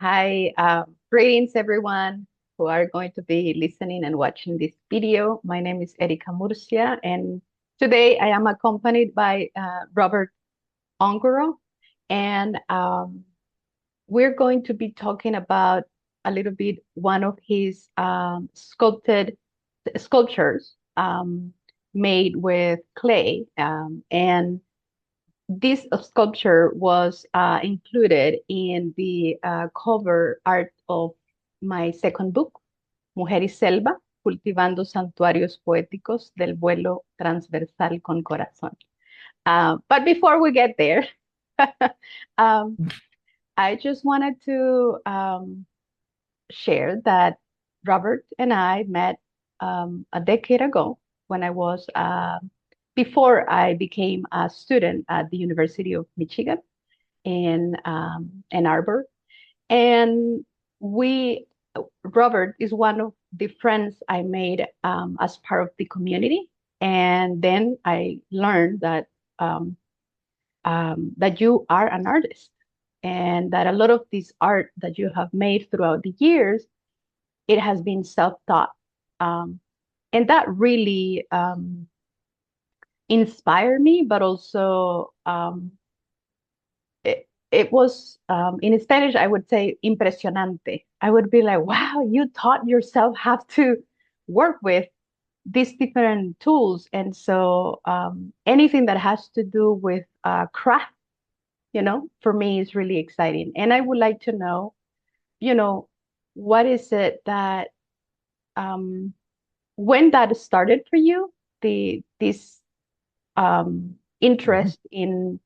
Hi, greetings everyone who are going to be listening and watching this video. My name is Erika Murcia, and today I am accompanied by Robert Ongaro, and we're going to be talking about a little bit one of his sculpted sculptures made with clay, and this sculpture was included in the cover art of my second book, Mujer y Selva, Cultivando Santuarios Poéticos del Vuelo, Transversal con Corazón. But before we get there, um, I just wanted to share that Robert and I met a decade ago when I was before I became a student at the University of Michigan in Ann Arbor. And we, Robert is one of the friends I made as part of the community. And then I learned that you are an artist and that a lot of this art that you have made throughout the years, it has been self-taught. Um, and that really inspired me, but also it was in Spanish, I would say impresionante. I would be like, wow, you taught yourself how to work with these different tools. And so anything that has to do with craft, for me is really exciting. And I would like to know, you know, what is it that um, when that started for you, this Mhm. interest in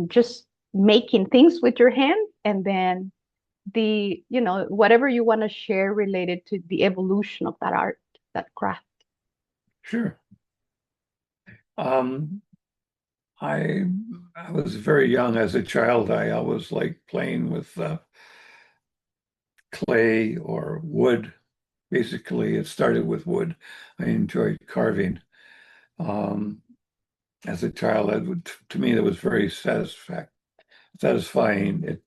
just making things with your hand, and then whatever you want to share related to the evolution of that art, that craft. Sure. Um, I I was very young as a child. I always liked playing with clay or wood. Basically, it started with wood. I enjoyed carving. Um, as a child, to me, that was very satisfying. It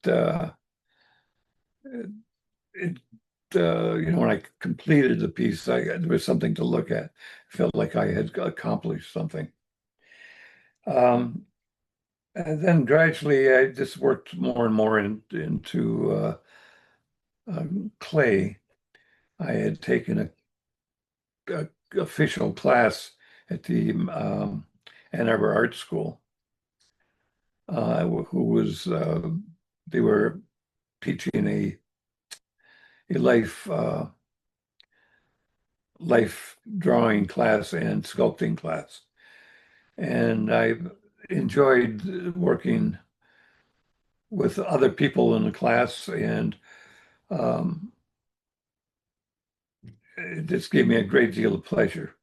when I completed the piece, there was something to look at. I felt like I had accomplished something. Um, And then gradually, I just worked more and more into clay. I had taken a official class at the Ann Arbor Art School, who was they were teaching a life drawing class and sculpting class, and I enjoyed working with other people in the class and. Um, it just gave me a great deal of pleasure.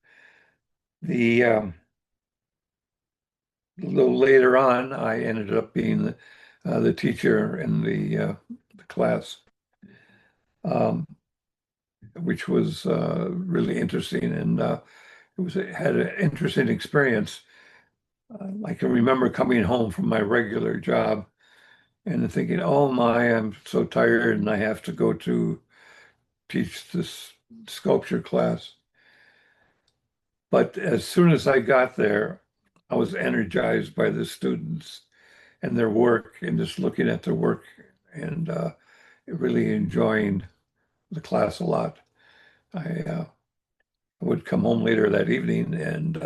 The A little later on, I ended up being the teacher in the class, um, which was really interesting, and it had an interesting experience. I can remember coming home from my regular job and thinking, "Oh my, I'm so tired, and I have to go to teach this sculpture class." But as soon as I got there, I was energized by the students and their work and just looking at their work and really enjoying the class a lot. I would come home later that evening and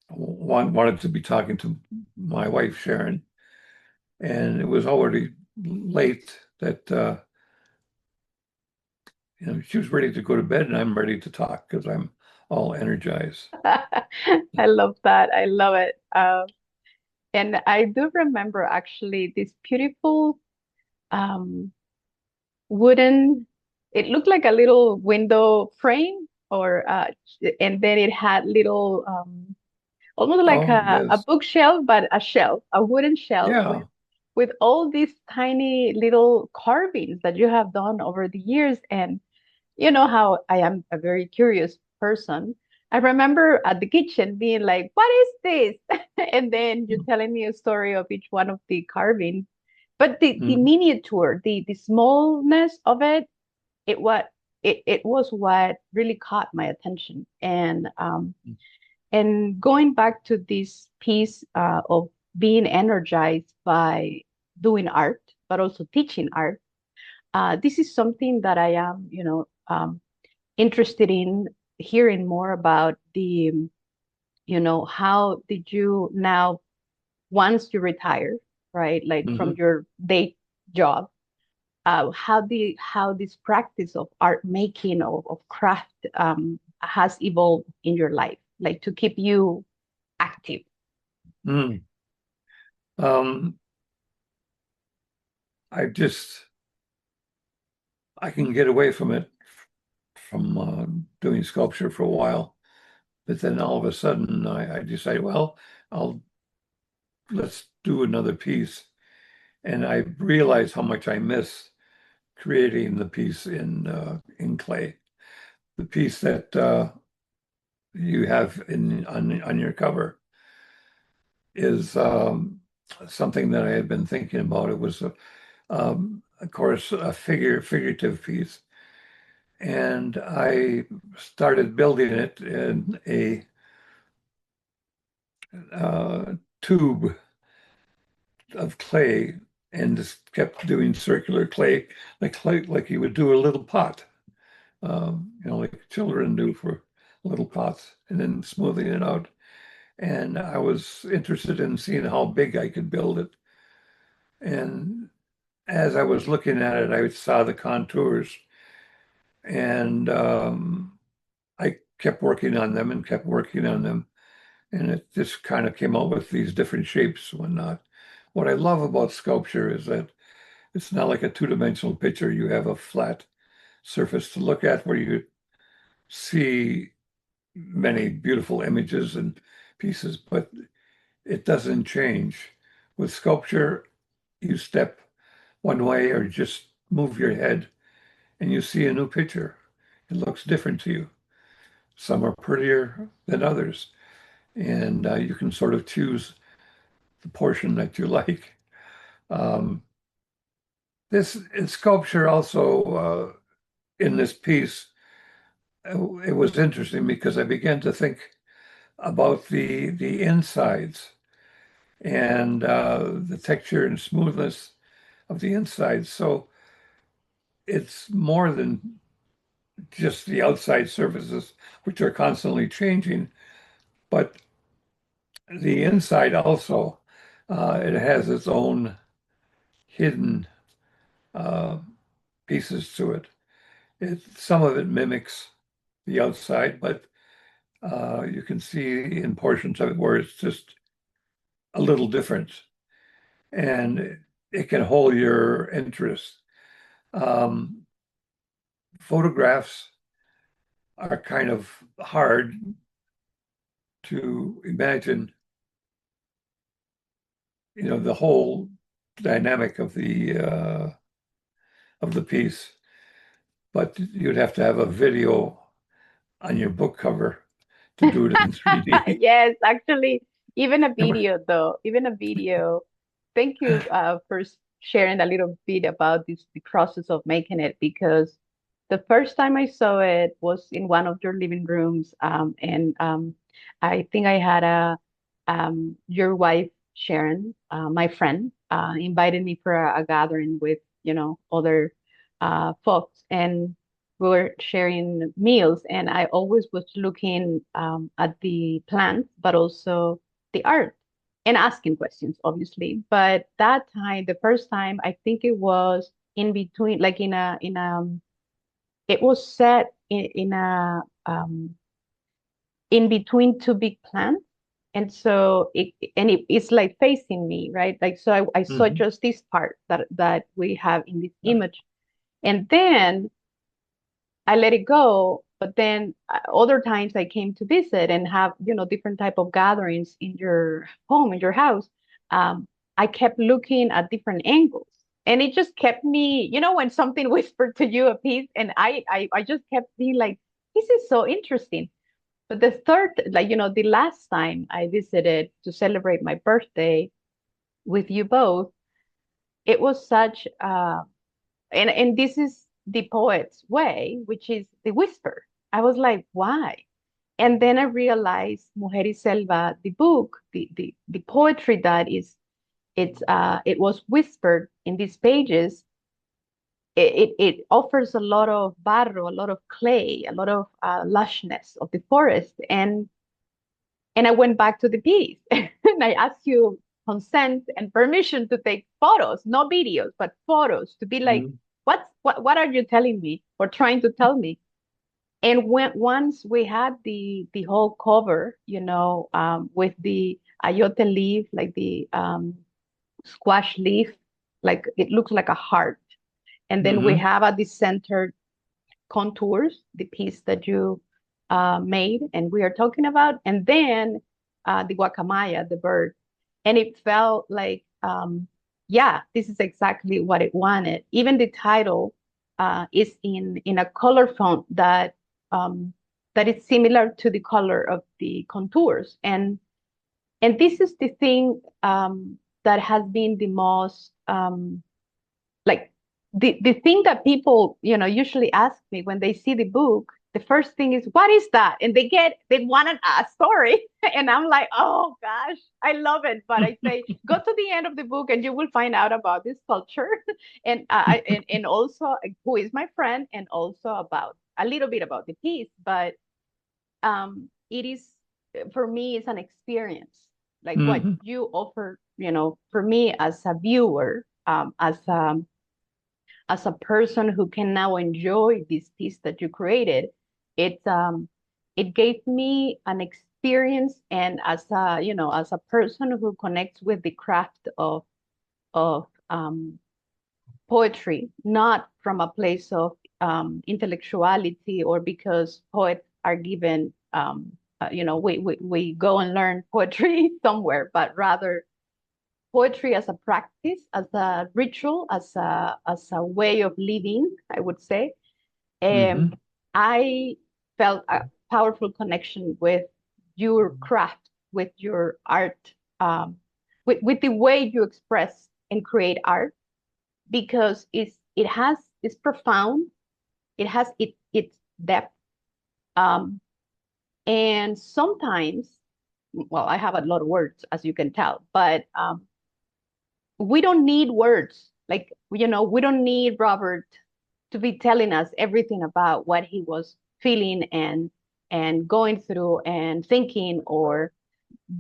wanted to be talking to my wife, Sharon, and it was already late that she was ready to go to bed and I'm ready to talk because I'm all energized. I love that. I love it. And I do remember actually this beautiful um, wooden, it looked like a little window frame, and then it had little, almost like Oh, a yes. bookshelf, but a shelf, a wooden shelf Yeah. with all these tiny little carvings that you have done over the years. And you know how I am a very curious person. I remember at the kitchen being like, "What is this?" And then you're telling me a story of each one of the carvings. But the Mm. miniature, the smallness of it, it was what really caught my attention. And going back to this piece of being energized by doing art, but also teaching art, this is something that I am, interested in hearing more about how did you now, once you retire, right, like from Mhm. your day job, how this practice of art making of craft has evolved in your life, like to keep you active. Mm. Um, I just I can get away from it from doing sculpture for a while, but then all of a sudden I decide, well, I'll let's do another piece, and I realize how much I miss creating the piece in clay. The piece that you have on your cover is something that I had been thinking about. It was, of course, a figurative piece, and I started building it in a tube of clay, and just kept doing circular clay, like you would do a little pot, like children do for little pots, and then smoothing it out. And I was interested in seeing how big I could build it. And as I was looking at it, I saw the contours, and I kept working on them and kept working on them. And it just kind of came out with these different shapes and whatnot. What I love about sculpture is that it's not like a two-dimensional picture. You have a flat surface to look at where you see many beautiful images and pieces, but it doesn't change. With sculpture, you step one way or just move your head and you see a new picture. It looks different to you. Some are prettier than others, and you can sort of choose the portion that you like. Um, this in sculpture also in this piece, it was interesting because I began to think about the insides and the texture and smoothness of the insides. So it's more than just the outside surfaces, which are constantly changing, but the inside also, it has its own hidden uh, pieces to it. Some of it mimics the outside, but you can see in portions of it where it's just a little different, and it can hold your interest. Um, Photographs are kind of hard to imagine, the whole dynamic of the piece, but you'd have to have a video on your book cover to do it in 3D. Yes, actually, even a video though, even a video. Thank you for sharing a little bit about the process of making it, because the first time I saw it was in one of your living rooms, and I think I had your wife Sharon, my friend, invited me for a gathering with other folks, and we were sharing meals, and I always was looking at the plants, but also the art, and asking questions, obviously. But that time, the first time, I think it was in between, like it was set in a in between two big plants. And so it's like facing me, right? Like, so I saw Mhm. just this part that we have in this image. And then I let it go. But then other times I came to visit and have, different type of gatherings in your home, in your house. I kept looking at different angles. And it just kept me, when something whispered to you a piece, and I just kept being like, this is so interesting. But the third, like, the last time I visited to celebrate my birthday with you both, it was such and this is the poet's way, which is the whisper. I was like, why? And then I realized Mujer y Selva, the book, the poetry that is it was whispered in these pages. It offers a lot of barro, a lot of clay, a lot of lushness of the forest, and I went back to the piece and I asked you consent and permission to take photos, not videos, but photos to be like, Mhm. what are you telling me or trying to tell me? And once we had the whole cover, with the ayote leaf, like the squash leaf, like it looks like a heart. And then we Mhm. have at the center contours, the piece that you made and we are talking about, and then the guacamaya, the bird. And it felt like, yeah, this is exactly what it wanted. Even the title is in a color font that is similar to the color of the contours. And this is the thing that has been the most like the thing that people usually ask me when they see the book. The first thing is, what is that? And they want a story. And I'm like, oh gosh, I love it. But I say, go to the end of the book and you will find out about this culture. And also who is my friend, and also about a little bit about the piece. But it is, for me, it's an experience, like what Mhm. you offer, for me as a viewer, as a person who can now enjoy this piece that you created. It gave me an experience, and as a person who connects with the craft of poetry, not from a place of intellectuality, or because poets are given, we go and learn poetry somewhere, but rather poetry as a practice, as a ritual, as a way of living, I would say. Um, Mhm. I felt a powerful connection with your craft, with your art, with the way you express and create art, because it's profound, it has its depth, um, and sometimes, well, I have a lot of words, as you can tell, but we don't need words. Like, we don't need Robert to be telling us everything about what he was feeling and going through and thinking, or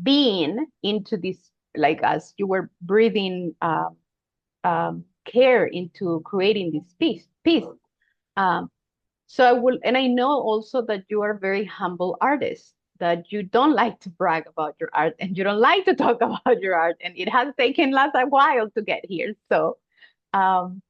being into this, like as you were breathing care into creating this piece. Um, so and I know also that you are a very humble artist, that you don't like to brag about your art and you don't like to talk about your art, and it has taken us a while to get here. So, um,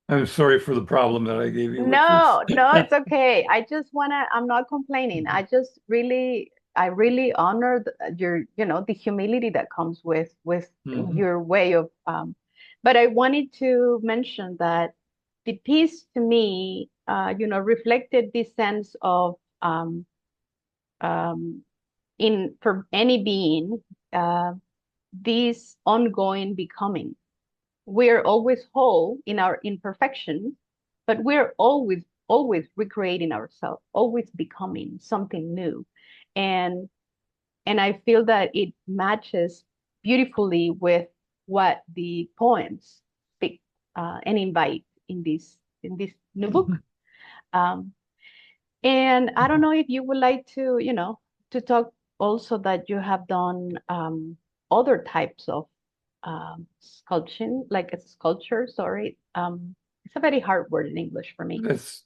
I'm sorry for the problem that I gave you with this. no, no, it's okay. I'm not complaining. I really honor your, the humility that comes with Mhm. your way of, but I wanted to mention that the piece to me, reflected this sense of, um, for any being, uh, this ongoing becoming. We're always whole in our imperfections, but we're always recreating ourselves, always becoming something new. And and I feel that it matches beautifully with what the poems speak and invite in this new book. Um, and I don't know if you would like to, to talk also that you have done other types of sculpting, like a sculpture, sorry. It's a very hard word in English for me. That's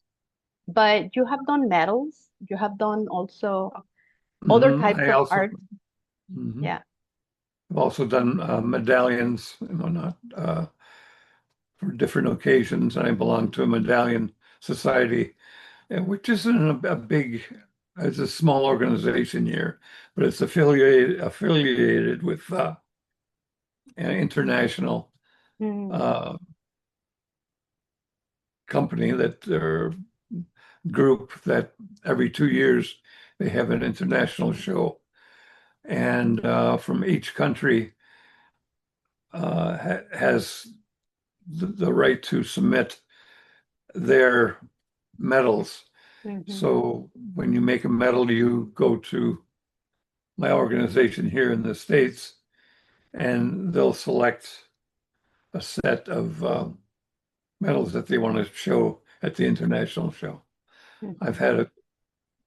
But you have done medals, you have done also other mhm. types of art. Mhm. Yeah. I've also done medallions and whatnot for different occasions. I belong to a medallion society, which isn't a big, it's a small organization here, but it's affiliated with an international Mm, uh, company that group that every 2 years they have an international show, and from each country has the right to submit their medals. So when you make a medal, you go to my organization here in the States, and they'll select a set of medals that they want to show at the international show. I've had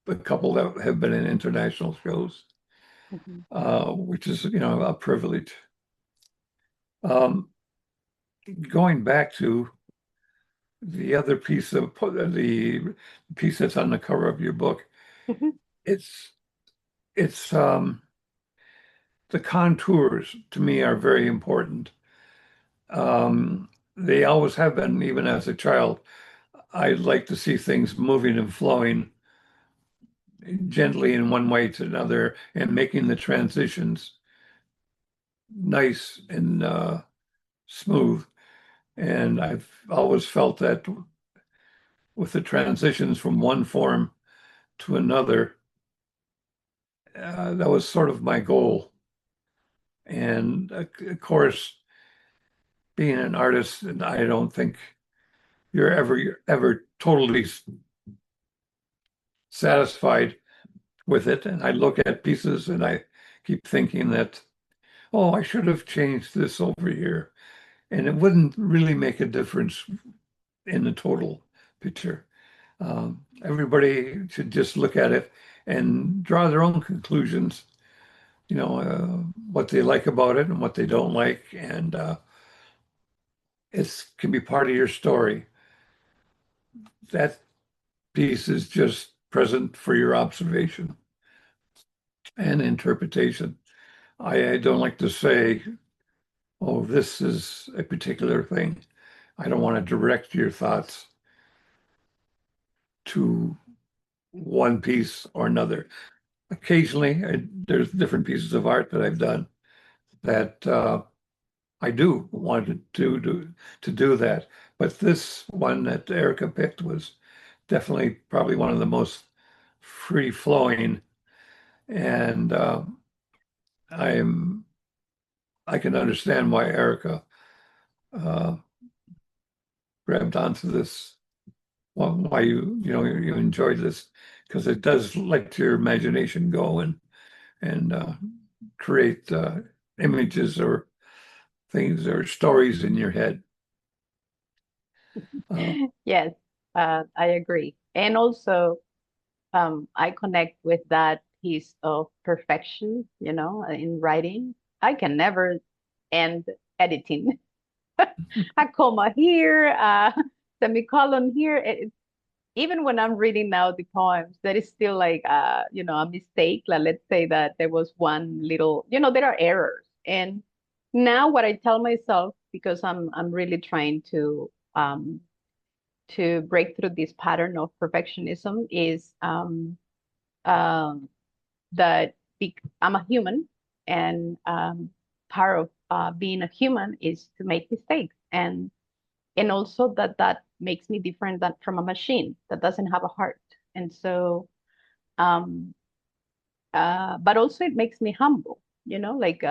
a couple that have been in international shows, which is, a privilege. Going back to the other piece of the piece that's on the cover of your book, it's the contours to me are very important. They always have been, even as a child. I like to see things moving and flowing gently in one way to another and making the transitions nice and smooth. And I've always felt that with the transitions from one form to another, that was sort of my goal. And of course, being an artist, and I don't think you're ever totally satisfied with it. And I look at pieces and I keep thinking that, oh, I should have changed this over here. And it wouldn't really make a difference in the total picture. Everybody should just look at it and draw their own conclusions, what they like about it and what they don't like. And it can be part of your story. That piece is just present for your observation and interpretation. I don't like to say, oh, this is a particular thing. I don't want to direct your thoughts to one piece or another. Occasionally, there's different pieces of art that I've done that I do want to do that. But this one that Erika picked was definitely probably one of the most free flowing, and I can understand why Erika uh, grabbed onto this, why you enjoyed this, because it does let your imagination go and create images or things or stories in your head. Yes, I agree. And also, I connect with that piece of perfection, in writing. I can never end editing. A comma here, a semicolon here. Even when I'm reading now the poems, there is still like, a mistake. Like, let's say that there was one little, there are errors. And now what I tell myself, because I'm really trying to break through this pattern of perfectionism, is um, that I'm a human, and part of being a human is to make mistakes, and also that makes me different than from a machine that doesn't have a heart. And so, um, but also it makes me humble, like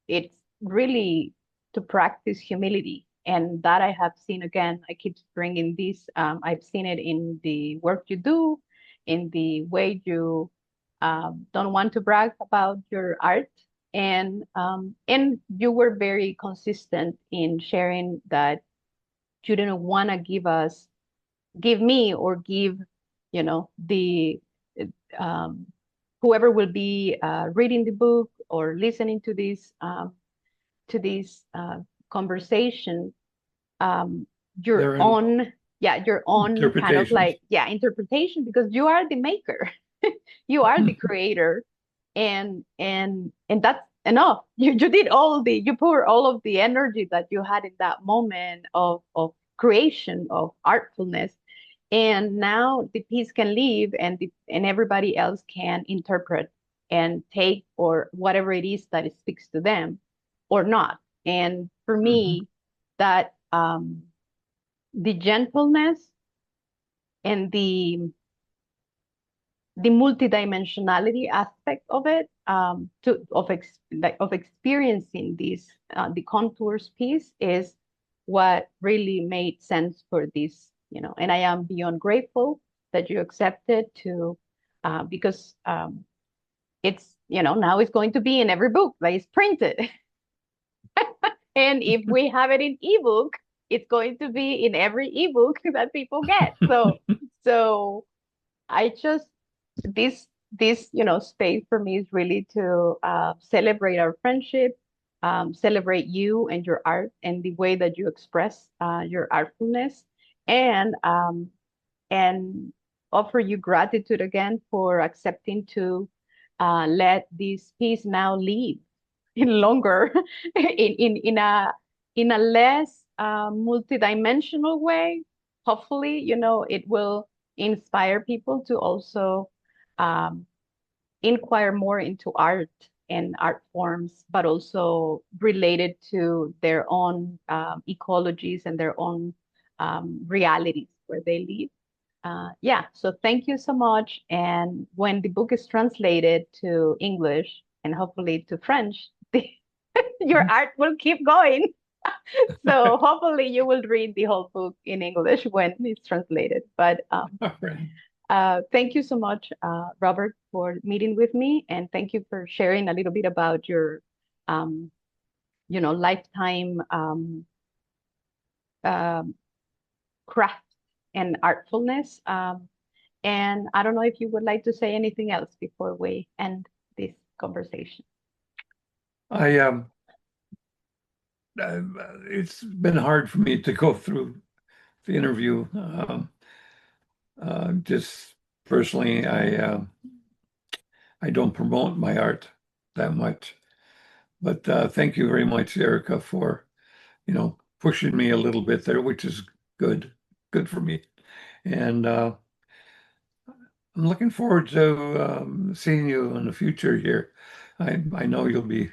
it's really to practice humility. And that I have seen again, I keep bringing this, I've seen it in the work you do, in the way you don't want to brag about your art. And you were very consistent in sharing that you didn't want to give me or give, the um, whoever will be reading the book or listening to this conversation, um, Their your own kind of interpretations. like, interpretation, because you are the maker, you are the creator, and that's enough. You did you pour all of the energy that you had in that moment of creation, of artfulness, and now the piece can leave, and everybody else can interpret and take or whatever it is that it speaks to them or not. And for Mhm. me, that the gentleness and the multidimensionality aspect of it, of experiencing this the contours piece, is what really made sense for this, and I am beyond grateful that you accepted to, because it's, now it's going to be in every book that is printed. And if we have it in ebook, it's going to be in every ebook that people get. So I just, this space for me is really to celebrate our friendship, celebrate you and your art and the way that you express your artfulness, and offer you gratitude again for accepting to let this piece now live in longer in a less multidimensional way. Hopefully, it will inspire people to also um, inquire more into art and art forms, but also related to their own ecologies and their own realities where they live. Yeah, so thank you so much. And when the book is translated to English and hopefully to French, your art will keep going. So hopefully you will read the whole book in English when it's translated. But thank you so much, Robert, for meeting with me, and thank you for sharing a little bit about your, um, lifetime um, craft and artfulness. And I don't know if you would like to say anything else before we end this conversation. I it's been hard for me to go through the interview. Just personally, I don't promote my art that much, but thank you very much, Erica, for pushing me a little bit there, which is good for me. And I'm looking forward to seeing you in the future here. I know you'll be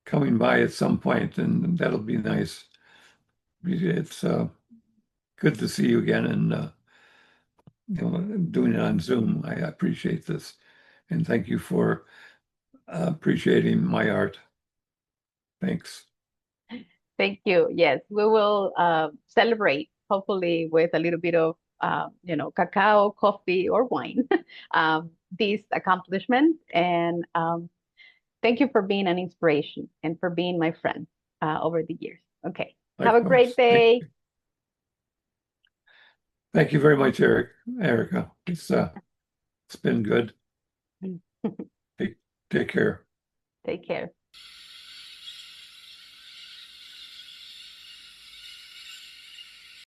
coming by at some point, and that'll be nice. It's good to see you again, and doing it on Zoom. I appreciate this, and thank you for appreciating my art. Thanks. Thank you. Yes, we will celebrate, hopefully with a little bit of, cacao, coffee, or wine, this accomplishment. And thank you for being an inspiration and for being my friend over the years. Okay. Have a great Likewise. day. Thank you very much, Erica. It's been good. Take care. Take care.